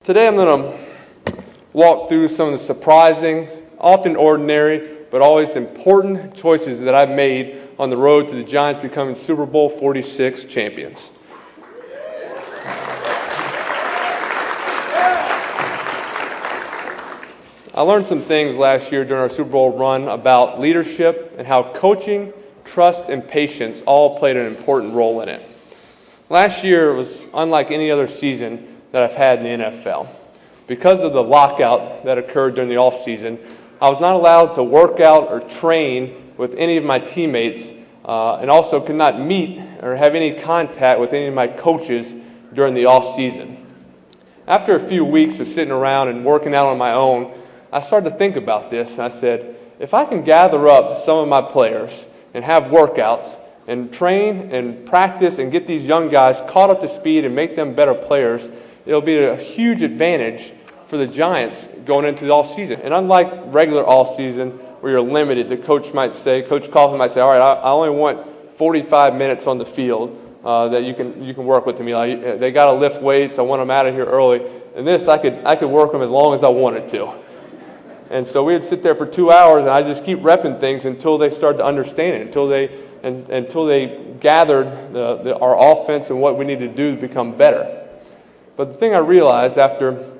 Today I'm going to walk through some of the surprising, often ordinary, but always important choices that I've made on the road to the Giants becoming Super Bowl 46 champions. I learned some things last year during our Super Bowl run about leadership and how coaching, trust, and patience all played an important role in it. Last year was unlike any other season that I've had in the NFL. Because of the lockout that occurred during the offseason, I was not allowed to work out or train with any of my teammates and also could not meet or have any contact with any of my coaches during the offseason. After a few weeks of sitting around and working out on my own, I started to think about this, and I said, if I can gather up some of my players and have workouts and train and practice and get these young guys caught up to speed and make them better players, it'll be a huge advantage for the Giants going into the offseason. And unlike regular offseason where you're limited, the coach Coughlin might say, all right, I only want 45 minutes on the field that you can work with me. They got to lift weights. I want them out of here early. And this, I could work them as long as I wanted to. And so we'd sit there for 2 hours, and I'd just keep repping things until they started to understand it, until they gathered our offense and what we need to do to become better. But the thing I realized after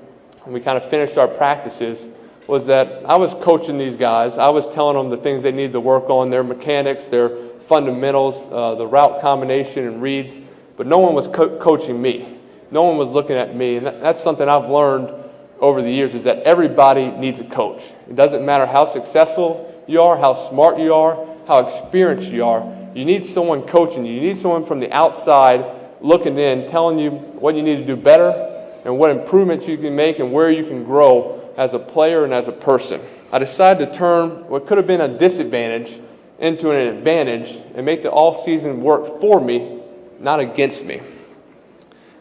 we kind of finished our practices was that I was coaching these guys. I was telling them the things they need to work on, their mechanics, their fundamentals, the route combination and reads, but no one was coaching me. No one was looking at me, and that's something I've learned over the years, is that everybody needs a coach. It doesn't matter how successful you are, how smart you are, how experienced you are. You need someone coaching you. You need someone from the outside looking in, telling you what you need to do better and what improvements you can make and where you can grow as a player and as a person. I decided to turn what could have been a disadvantage into an advantage and make the off-season work for me, not against me.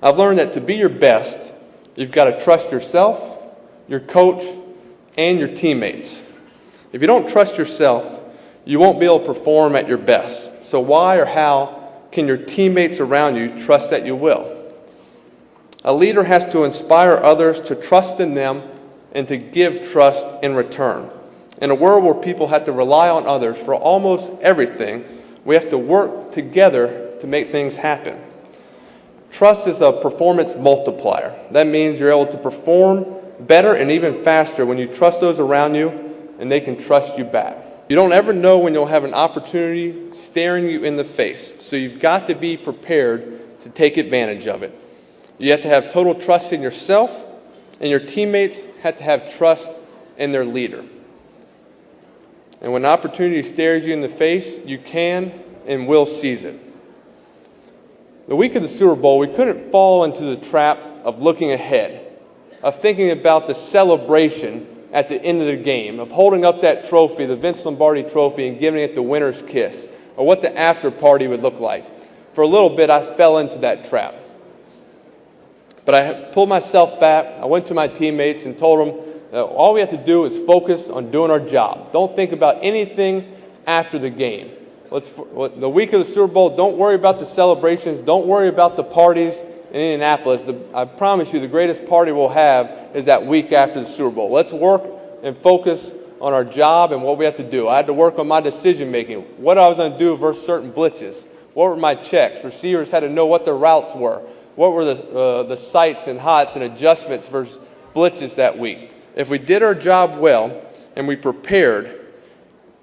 I've learned that to be your best, you've got to trust yourself, your coach, and your teammates. If you don't trust yourself, you won't be able to perform at your best. So why or how can your teammates around you trust that you will? A leader has to inspire others to trust in them and to give trust in return. In a world where people have to rely on others for almost everything, we have to work together to make things happen. Trust is a performance multiplier. That means you're able to perform better and even faster when you trust those around you and they can trust you back. You don't ever know when you'll have an opportunity staring you in the face, so you've got to be prepared to take advantage of it. You have to have total trust in yourself, and your teammates have to have trust in their leader. And when an opportunity stares you in the face, you can and will seize it. The week of the Super Bowl, we couldn't fall into the trap of looking ahead, of thinking about the celebration at the end of the game, of holding up that trophy, the Vince Lombardi trophy, and giving it the winner's kiss, or what the after party would look like. For a little bit, I fell into that trap. But I pulled myself back. I went to my teammates and told them that all we have to do is focus on doing our job. Don't think about anything after the game. The week of the Super Bowl, don't worry about the celebrations. Don't worry about the parties in Indianapolis. I promise you the greatest party we'll have is that week after the Super Bowl. Let's work and focus on our job and what we have to do. I had to work on my decision making, what I was going to do versus certain blitzes. What were my checks? Receivers had to know what their routes were. What were the sights and hots and adjustments versus blitzes that week? If we did our job well and we prepared,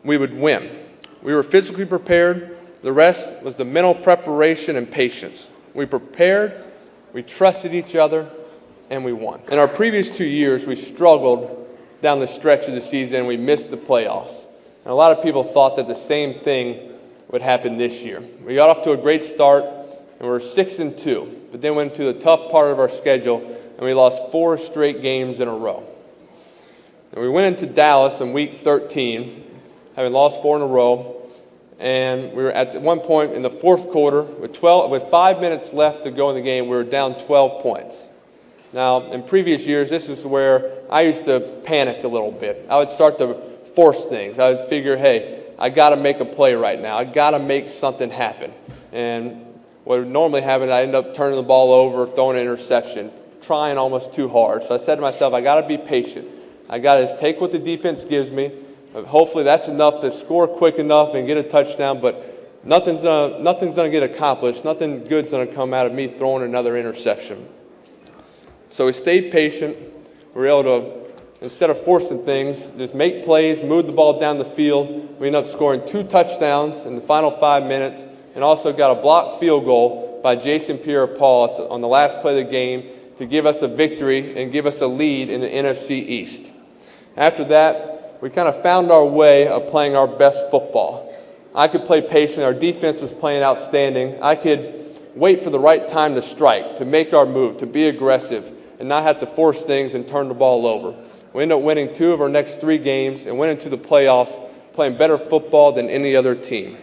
we would win. We were physically prepared. The rest was the mental preparation and patience. We prepared, we trusted each other, and we won. In our previous 2 years, we struggled down the stretch of the season and we missed the playoffs. And a lot of people thought that the same thing would happen this year. We got off to a great start and we were 6-2, but then went to the tough part of our schedule and we lost 4 straight games in a row. And we went into Dallas in week 13, having lost 4 in a row, and we were at one point in the fourth quarter with 5 minutes left to go in the game. We were down 12 points. Now, in previous years, this is where I used to panic a little bit. I would start to force things. I would figure, hey, I got to make a play right now. I got to make something happen. And what would normally happen, I end up turning the ball over, throwing an interception, trying almost too hard. So I said to myself, I got to be patient. I got to just take what the defense gives me. Hopefully that's enough to score quick enough and get a touchdown, but nothing's gonna get accomplished. Nothing good's going to come out of me throwing another interception. So we stayed patient. We were able to, instead of forcing things, just make plays, move the ball down the field. We ended up scoring 2 touchdowns in the final 5 minutes, and also got a blocked field goal by Jason Pierre-Paul on the last play of the game to give us a victory and give us a lead in the NFC East. After that, we kind of found our way of playing our best football. I could play patient. Our defense was playing outstanding. I could wait for the right time to strike, to make our move, to be aggressive, and not have to force things and turn the ball over. We ended up winning 2 of our next 3 games and went into the playoffs playing better football than any other team.